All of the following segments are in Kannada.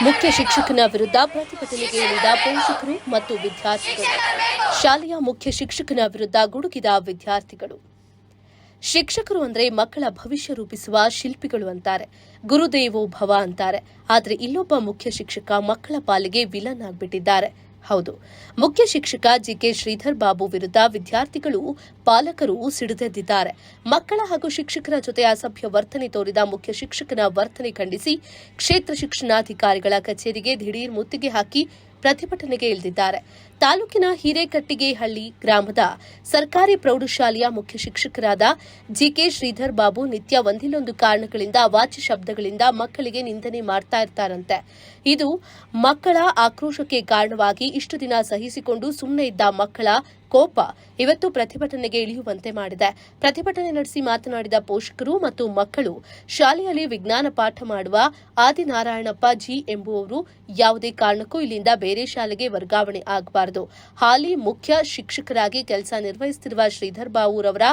ಮುಖ್ಯ ಶಿಕ್ಷಕನ ವಿರುದ್ಧ ಪ್ರತಿಭಟನೆಗೆ ಇಳಿದ ಪೋಷಕರು ಮತ್ತು ವಿದ್ಯಾರ್ಥಿಗಳು. ಶಾಲೆಯ ಮುಖ್ಯ ಶಿಕ್ಷಕನ ವಿರುದ್ಧ ಗುಡುಗಿದ ವಿದ್ಯಾರ್ಥಿಗಳು. ಶಿಕ್ಷಕರು ಅಂದ್ರೆ ಮಕ್ಕಳ ಭವಿಷ್ಯ ರೂಪಿಸುವ ಶಿಲ್ಪಿಗಳು ಅಂತಾರೆ, ಗುರುದೇವೋ ಭವ ಅಂತಾರೆ. ಆದರೆ ಇಲ್ಲೊಬ್ಬ ಮುಖ್ಯ ಶಿಕ್ಷಕ ಮಕ್ಕಳ ಪಾಲಿಗೆ ವಿಲನ್ ಆಗಿಬಿಟ್ಟಿದ್ದಾರೆ. ಹೌದು, ಮುಖ್ಯ ಶಿಕ್ಷಕ ಜಿಕೆ ಶ್ರೀಧರ್ ಬಾಬು ವಿರುದ್ಧ ವಿದ್ಯಾರ್ಥಿಗಳು, ಪಾಲಕರು ಸಿಡಿದೆದ್ದಿದ್ದಾರೆ. ಮಕ್ಕಳ ಹಾಗೂ ಶಿಕ್ಷಕರ ಜೊತೆ ಅಸಭ್ಯ ವರ್ತನೆ ತೋರಿದ ಮುಖ್ಯ ಶಿಕ್ಷಕನ ವರ್ತನೆ ಖಂಡಿಸಿ ಕ್ಷೇತ್ರ ಶಿಕ್ಷಣಾಧಿಕಾರಿಗಳ ಕಚೇರಿಗೆ ದಿಢೀರ್ ಮುತ್ತಿಗೆ ಹಾಕಿ ಪ್ರತಿಭಟನೆಗೆ ಇಳಿದಿದ್ದಾರೆ. ತಾಲೂಕಿನ ಹಿರೇಕಟ್ಟಿಗೆಹಳ್ಳಿ ಗ್ರಾಮದ ಸರ್ಕಾರಿ ಪ್ರೌಢಶಾಲೆಯ ಮುಖ್ಯ ಶಿಕ್ಷಕರಾದ ಜಿಕೆ ಶ್ರೀಧರ್ ಬಾಬು ನಿತ್ಯ ಒಂದಿಲ್ಲೊಂದು ಕಾರಣಗಳಿಂದ ಅವಾಚ್ಯ ಶಬ್ದಗಳಿಂದ ಮಕ್ಕಳಿಗೆ ನಿಂದನೆ ಮಾಡ್ತಾ ಇರ್ತಾರಂತೆ. ಇದು ಮಕ್ಕಳ ಆಕ್ರೋಶಕ್ಕೆ ಕಾರಣವಾಗಿ ಇಷ್ಟು ದಿನ ಸಹಿಸಿಕೊಂಡು ಸುಮ್ಮನೆ ಇದ್ದ ಮಕ್ಕಳ ಕೋಪ ಇವತ್ತು ಪ್ರತಿಭಟನೆಗೆ ಇಳಿಯುವಂತೆ ಮಾಡಿದೆ. ಪ್ರತಿಭಟನೆ ನಡೆಸಿ ಮಾತನಾಡಿದ ಪೋಷಕರು ಮತ್ತು ಮಕ್ಕಳು, ಶಾಲೆಯಲ್ಲಿ ವಿಜ್ಞಾನ ಪಾಠ ಮಾಡುವ ಆದಿನಾರಾಯಣಪ್ಪ ಜಿ ಎಂಬುವವರು ಯಾವುದೇ ಕಾರಣಕ್ಕೂ ಇಲ್ಲಿಂದ ಬೇರೆ ಶಾಲೆಗೆ ವರ್ಗಾವಣೆ ಆಗಬಾರದು. ಹಾಲಿ ಮುಖ್ಯ ಶಿಕ್ಷಕರಾಗಿ ಕೆಲಸ ನಿರ್ವಹಿಸುತ್ತಿರುವ ಶ್ರೀಧರ್ ಬಾಬುರವರ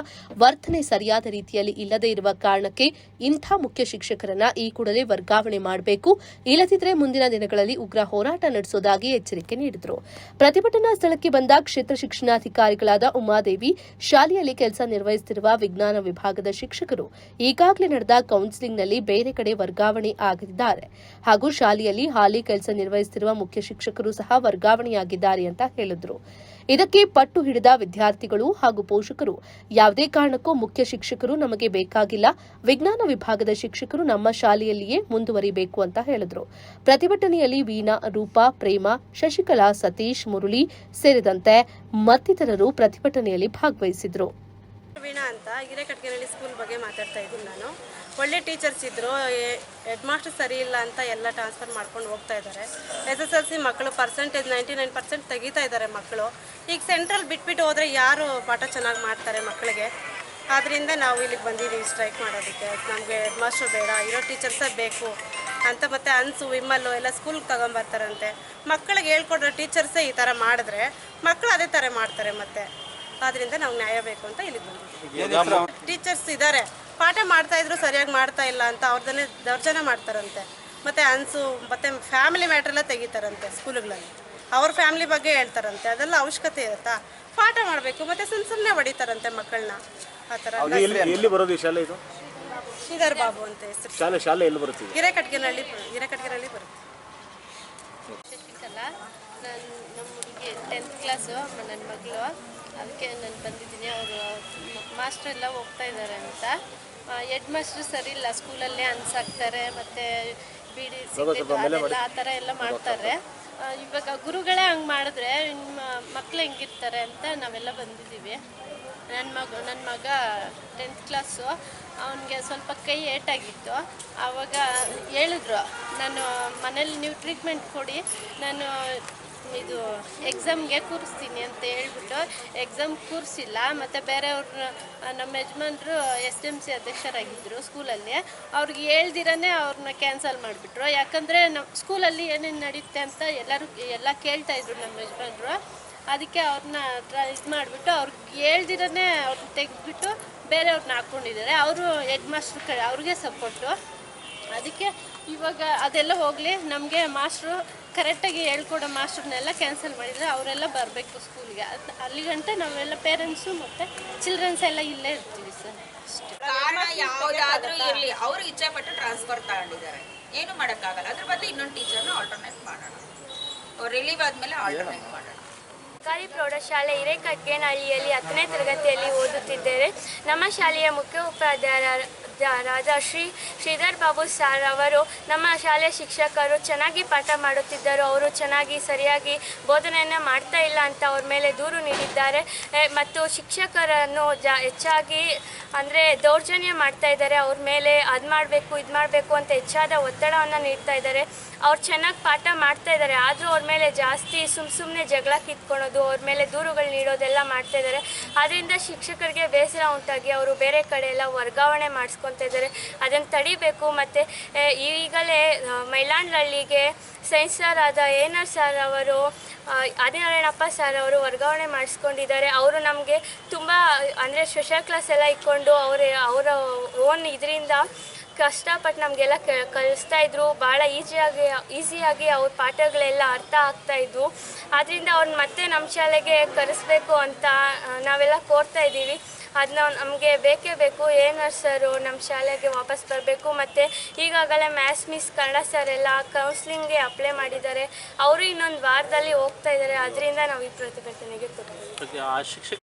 ವರ್ತನೆ ಸರಿಯಾದ ರೀತಿಯಲ್ಲಿ ಇಲ್ಲದೇ ಇರುವ ಕಾರಣಕ್ಕೆ ಇಂಥ ಮುಖ್ಯ ಶಿಕ್ಷಕರನ್ನ ಈ ಕೂಡಲೇ ವರ್ಗಾವಣೆ ಮಾಡಬೇಕು. ಇಲ್ಲದಿದ್ದರೆ ಮುಂದಿನ ದಿನಗಳಲ್ಲಿ ಉಗ್ರ ಹೋರಾಟ ನಡೆಸುವುದಾಗಿ ಎಚ್ಚರಿಕೆ ನೀಡಿದರು. ಪ್ರತಿಭಟನಾ ಸ್ಥಳಕ್ಕೆ ಬಂದ ಕ್ಷೇತ್ರ ಶಿಕ್ಷಣಾಧಿಕಾರಿಗಳಾದ ಉಮಾದೇವಿ, ಶಾಲೆಯಲ್ಲಿ ಕೆಲಸ ನಿರ್ವಹಿಸುತ್ತಿರುವ ವಿಜ್ಞಾನ ವಿಭಾಗದ ಶಿಕ್ಷಕರು ಈಗಾಗಲೇ ನಡೆದ ಕೌನ್ಸಿಲಿಂಗ್ನಲ್ಲಿ ಬೇರೆ ಕಡೆ ವರ್ಗಾವಣೆ ಆಗಿದ್ದಾರೆ ಹಾಗೂ ಶಾಲೆಯಲ್ಲಿ ಹಾಲಿ ಕೆಲಸ ನಿರ್ವಹಿಸುತ್ತಿರುವ ಮುಖ್ಯ ಶಿಕ್ಷಕರು ಸಹ ವರ್ಗಾವಣೆಯಾಗಿದ್ದಾರೆ ಅಂತ ಹೇಳಿದ್ರು. ಇದಕ್ಕೆ ಪಟ್ಟು ಹಿಡಿದ ವಿದ್ಯಾರ್ಥಿಗಳು ಹಾಗೂ ಪೋಷಕರು, ಯಾವುದೇ ಕಾರಣಕ್ಕೂ ಮುಖ್ಯ ಶಿಕ್ಷಕರು ನಮಗೆ ಬೇಕಾಗಿಲ್ಲ, ವಿಜ್ಞಾನ ವಿಭಾಗದ ಶಿಕ್ಷಕರು ನಮ್ಮ ಶಾಲೆಯಲ್ಲಿಯೇ ಮುಂದುವರಿಬೇಕು ಅಂತ ಹೇಳಿದ್ರು. ಪ್ರತಿಭಟನೆಯಲ್ಲಿ ವೀಣಾ, ರೂಪಾ, ಪ್ರೇಮ, ಶಶಿಕಲಾ, ಸತೀಶ್, ಮುರಳಿ ಸೇರಿದಂತೆ ಮತ್ತಿತರರು ಪ್ರತಿಭಟನೆಯಲ್ಲಿ ಭಾಗವಹಿಸಿದ್ರು. ವೀಣಾ ಅಂತ ಹಿರೇಕಟ್ಟಿಗೆಹಳ್ಳಿ ಸ್ಕೂಲ್ ಬಗ್ಗೆ ಮಾತಾಡ್ತಾ ಇದ್ದೀನಿ ನಾನು. ಒಳ್ಳೆ ಟೀಚರ್ಸ್ ಇದ್ದರು, ಹೆಡ್ ಮಾಸ್ಟರ್ ಸರಿ ಇಲ್ಲ ಅಂತ ಎಲ್ಲ ಟ್ರಾನ್ಸ್ಫರ್ ಮಾಡ್ಕೊಂಡು ಹೋಗ್ತಾ ಇದ್ದಾರೆ. SSLC ಮಕ್ಕಳು ಪರ್ಸೆಂಟೇಜ್ 99% ತೆಗಿತಾ ಇದ್ದಾರೆ ಮಕ್ಕಳು. ಈಗ ಸೆಂಟ್ರಲ್ ಬಿಟ್ಬಿಟ್ಟು ಹೋದರೆ ಯಾರು ಪಾಠ ಚೆನ್ನಾಗಿ ಮಾಡ್ತಾರೆ ಮಕ್ಕಳಿಗೆ? ಆದ್ದರಿಂದ ನಾವು ಇಲ್ಲಿಗೆ ಬಂದಿದ್ದೀವಿ ಸ್ಟ್ರೈಕ್ ಮಾಡೋದಕ್ಕೆ. ನಮಗೆ ಹೆಡ್ ಮಾಸ್ಟರ್ ಬೇಡ, ಇರೋ ಟೀಚರ್ಸೇ ಬೇಕು ಅಂತ. ಮತ್ತು ಅನ್ಸು, ವಿಮಲ್ಲು ಎಲ್ಲ ಸ್ಕೂಲ್ಗೆ ತಗೊಂಬರ್ತಾರಂತೆ. ಮಕ್ಕಳಿಗೆ ಹೇಳ್ಕೊಡೋ ಟೀಚರ್ಸೇ ಈ ಥರ ಮಾಡಿದ್ರೆ ಮಕ್ಕಳು ಅದೇ ಥರ ಮಾಡ್ತಾರೆ. ಮತ್ತೆ ಆದ್ದರಿಂದ ನಾವು ನ್ಯಾಯ ಬೇಕು ಅಂತ ಇಲ್ಲಿಗೆ ಬಂದಿದ್ದೀವಿ. ಟೀಚರ್ಸ್ ಇದ್ದಾರೆ, ಪಾಠ ಮಾಡ್ತಾ ಇದ್ರು ಸರಿಯಾಗಿ ಮಾಡ್ತಾ ಇಲ್ಲ ಅಂತ ಅವ್ರದನ್ನೇ ದೌರ್ಜನ್ಯ ಮಾಡ್ತಾರಂತೆ. ಮತ್ತು ಅನ್ಸು ಮತ್ತು ಫ್ಯಾಮಿಲಿ ಮ್ಯಾಟ್ರೆಲ್ಲ ತೆಗಿತಾರಂತೆ ಸ್ಕೂಲುಗಳಲ್ಲಿ. ಅವ್ರ ಫ್ಯಾಮಿಲಿ ಬಗ್ಗೆ ಹೇಳ್ತಾರಂತೆ. ಅದೆಲ್ಲ ಅವಶ್ಯಕತೆ ಇರುತ್ತಾ? ಪಾಠ ಮಾಡಬೇಕು. ಮತ್ತು ಸುಮ್ಮನೆ ಹೊಡಿತಾರಂತೆ ಮಕ್ಕಳನ್ನ. ಆ ಥರ ಎಲ್ಲಿ ಬರೋದು ಶಾಲೆ ಇದು? ಶ್ರೀಧರ್ ಬಾಬು ಅಂತ ಹೆಸರು. ಶಾಲೆ ಎಲ್ಲಿ ಬರುತ್ತೆ? ಹಿರೇಕಟ್ಟಿಗೆಹಳ್ಳಿ ಬರುತ್ತೆ. ನಮ್ಮ ಹುಡುಗಿ 10th ಕ್ಲಾಸು, ನನ್ನ ಮಗಳು. ಅದಕ್ಕೆ ನಾನು ಬಂದಿದ್ದೀನಿ. ಅವರು ಮಾಸ್ಟರ್ ಎಲ್ಲ ಹೋಗ್ತಾ ಇದ್ದಾರೆ ಅಂತ. ಹೆಡ್ ಮಾಸ್ಟ್ರು ಸರಿ ಇಲ್ಲ, ಸ್ಕೂಲಲ್ಲೇ ಅನ್ಸಾಕ್ತಾರೆ, ಮತ್ತು ಬಿಡಿ ಸಿಗರೇಟ್ ಆ ಥರ ಎಲ್ಲ ಮಾಡ್ತಾರೆ. ಇವಾಗ ಗುರುಗಳೇ ಹಂಗೆ ಮಾಡಿದ್ರೆ ಮಕ್ಳು ಹೆಂಗಿರ್ತಾರೆ ಅಂತ ನಾವೆಲ್ಲ ಬಂದಿದ್ದೀವಿ. ನನ್ನ ಮಗ 10th ಕ್ಲಾಸು, ಅವನಿಗೆ ಸ್ವಲ್ಪ ಕೈ ಏಟಾಗಿತ್ತು. ಆವಾಗ ಹೇಳಿದ್ರು, ನಾನು ಮನೇಲಿ ನೀವು ಟ್ರೀಟ್ಮೆಂಟ್ ಕೊಡಿ, ನಾನು ಇದು ಎಕ್ಸಾಮ್ಗೆ ಕೂರಿಸ್ತೀನಿ ಅಂತ ಹೇಳ್ಬಿಟ್ಟು ಎಕ್ಸಾಮ್ ಕೂರಿಸಿಲ್ಲ. ಮತ್ತು ಬೇರೆಯವ್ರನ್ನ, ನಮ್ಮ ಯಜಮಾನ್ರು SMC ಅಧ್ಯಕ್ಷರಾಗಿದ್ದರು ಸ್ಕೂಲಲ್ಲಿ, ಅವ್ರಿಗೆ ಹೇಳ್ದಿರೇ ಅವ್ರನ್ನ ಕ್ಯಾನ್ಸಲ್ ಮಾಡಿಬಿಟ್ರು. ಯಾಕಂದರೆ ನಮ್ಮ ಸ್ಕೂಲಲ್ಲಿ ಏನೇನು ನಡೀತೆ ಅಂತ ಎಲ್ಲ ಕೇಳ್ತಾಯಿದ್ರು ನಮ್ಮ ಯಜಮಾನ್ರು. ಅದಕ್ಕೆ ಅವ್ರನ್ನ ಇದು ಮಾಡಿಬಿಟ್ಟು ಅವ್ರಿಗೆ ಹೇಳ್ದಿರೇ ಅವ್ರನ್ನ ತೆಗೆದ್ಬಿಟ್ಟು ಬೇರೆಯವ್ರನ್ನ ಹಾಕ್ಕೊಂಡಿದ್ದಾರೆ. ಅವರು ಹೆಡ್ ಮಾಸ್ಟ್ರು ಅವ್ರಿಗೆ ಸಪೋರ್ಟು. ಅದಕ್ಕೆ ಇವಾಗ ಅದೆಲ್ಲ ಹೋಗಲಿ, ನಮಗೆ ಮಾಸ್ಟ್ರು ಕರೆಕ್ಟಾಗಿ ಹೇಳ್ಕೊಡೋ ಮಾಸ್ಟ್ರನ್ನೆಲ್ಲ ಕ್ಯಾನ್ಸಲ್ ಮಾಡಿದರೆ ಅವರೆಲ್ಲ ಬರಬೇಕು ಸ್ಕೂಲ್ಗೆ. ಅಲ್ಲಿಗಂಟ ನಾವೆಲ್ಲ ಪೇರೆಂಟ್ಸು ಮತ್ತು ಚಿಲ್ಡ್ರನ್ಸ್ ಎಲ್ಲ ಇಲ್ಲೇ ಇರ್ತೀವಿ ಸರ್. ಕಾರಣ ಯಾವುದಾದ್ರೂ ಇರಲಿ, ಅವರು ಇಚ್ಛೆಪಟ್ಟು ಟ್ರಾನ್ಸ್ಫರ್ ತಗೊಂಡಿದ್ದಾರೆ, ಏನು ಮಾಡೋಕ್ಕಾಗಲ್ಲ. ಅದ್ರ ಬದಲು ಇನ್ನೊಂದು ಟೀಚರ್ನ ಆಲ್ಟರ್ನೇಟ್ ಮಾಡೋಣ, ಅವ್ರು ರಿಲೀವ್ ಆದಮೇಲೆ ಆಲ್ಟರ್ನೇಟ್ ಮಾಡೋಣ. ಸರ್ಕಾರಿ ಪ್ರೌಢಶಾಲೆ ಹಿರೇಕಟ್ಟಿಗೆಹಳ್ಳಿಯಲ್ಲಿ 10ನೇ ತರಗತಿಯಲ್ಲಿ ಓದುತ್ತಿದ್ದೇವೆ. ನಮ್ಮ ಶಾಲೆಯ ಮುಖ್ಯೋಪಾಧ್ಯಾಯರಾದ ಶ್ರೀಧರ್ ಬಾಬು ಸರ್ ಅವರು ನಮ್ಮ ಶಾಲೆಯ ಶಿಕ್ಷಕರು ಚೆನ್ನಾಗಿ ಪಾಠ ಮಾಡುತ್ತಿದ್ದರು. ಅವರು ಚೆನ್ನಾಗಿ ಸರಿಯಾಗಿ ಬೋಧನೆಯನ್ನು ಮಾಡ್ತಾ ಇಲ್ಲ ಅಂತ ಅವ್ರ ಮೇಲೆ ದೂರು ನೀಡಿದ್ದಾರೆ. ಮತ್ತು ಶಿಕ್ಷಕರನ್ನು ಹೆಚ್ಚಾಗಿ ಅಂದರೆ ದೌರ್ಜನ್ಯ ಮಾಡ್ತಾ ಇದ್ದಾರೆ. ಅವ್ರ ಮೇಲೆ ಅದು ಮಾಡಬೇಕು ಇದು ಮಾಡಬೇಕು ಅಂತ ಹೆಚ್ಚಾದ ಒತ್ತಡವನ್ನು ನೀಡ್ತಾ ಇದ್ದಾರೆ. ಅವ್ರು ಚೆನ್ನಾಗಿ ಪಾಠ ಮಾಡ್ತಾ ಇದ್ದಾರೆ, ಆದರೂ ಅವ್ರ ಮೇಲೆ ಜಾಸ್ತಿ ಸುಮ್ಮನೆ ಜಗಳ ಕಿತ್ಕೊಳೋದು, ಅವ್ರ ಮೇಲೆ ದೂರುಗಳು ನೀಡೋದೆಲ್ಲ ಮಾಡ್ತಾ ಇದ್ದಾರೆ. ಆದ್ದರಿಂದ ಶಿಕ್ಷಕರಿಗೆ ಬೇಸರ ಉಂಟಾಗಿ ಅವರು ಬೇರೆ ಕಡೆ ಎಲ್ಲ ವರ್ಗಾವಣೆ ಮಾಡಿಸ್ಕೊತಾ ಇದ್ದಾರೆ. ಅದನ್ನು ತಡಿಬೇಕು. ಮತ್ತು ಈಗಲೇ ಮೈಲಾಂಡ್ಹಳ್ಳಿಗೆ ಸೈನ್ಸ್ ಸರ್ ಆದ ANR ಸರ್ ಅವರು, ಆದಿನಾರಾಯಣಪ್ಪ ಸರ್ ಅವರು ವರ್ಗಾವಣೆ ಮಾಡಿಸ್ಕೊಂಡಿದ್ದಾರೆ. ಅವರು ನಮಗೆ ತುಂಬ ಅಂದರೆ ಸ್ಪೆಷಲ್ ಕ್ಲಾಸ್ ಎಲ್ಲ ಇಟ್ಕೊಂಡು ಅವರ ಓನ್ ಇದರಿಂದ ಕಷ್ಟಪಟ್ಟು ನಮಗೆಲ್ಲ ಕಲಿಸ್ತಾ ಇದ್ರು. ಭಾಳ ಈಸಿಯಾಗಿ ಅವ್ರ ಪಾಠಗಳೆಲ್ಲ ಅರ್ಥ ಆಗ್ತಾಯಿದ್ವು. ಆದ್ದರಿಂದ ಅವ್ರನ್ನ ಮತ್ತೆ ನಮ್ಮ ಶಾಲೆಗೆ ಕರೆಸ್ಬೇಕು ಅಂತ ನಾವೆಲ್ಲ ಕೋರ್ತಾ ಇದ್ದೀವಿ. ಅದನ್ನ ನಮಗೆ ಬೇಕೇ ಬೇಕು. ANR ಸರು ನಮ್ಮ ಶಾಲೆಗೆ ವಾಪಸ್ ಬರಬೇಕು. ಮತ್ತು ಈಗಾಗಲೇ ಮ್ಯಾಥ್ಸ್ ಮಿಸ್, ಕನ್ನಡ ಸರ್ ಎಲ್ಲ ಕೌನ್ಸ್ಲಿಂಗ್ಗೆ ಅಪ್ಲೈ ಮಾಡಿದ್ದಾರೆ. ಅವರು ಇನ್ನೊಂದು ವಾರದಲ್ಲಿ ಹೋಗ್ತಾ ಇದ್ದಾರೆ. ಅದರಿಂದ ನಾವು ಈ ಪ್ರತಿಭಟನೆಗೆ ಕೊಟ್ಟಿದ್ದೀವಿ. ಆ ಶಿಕ್ಷಕ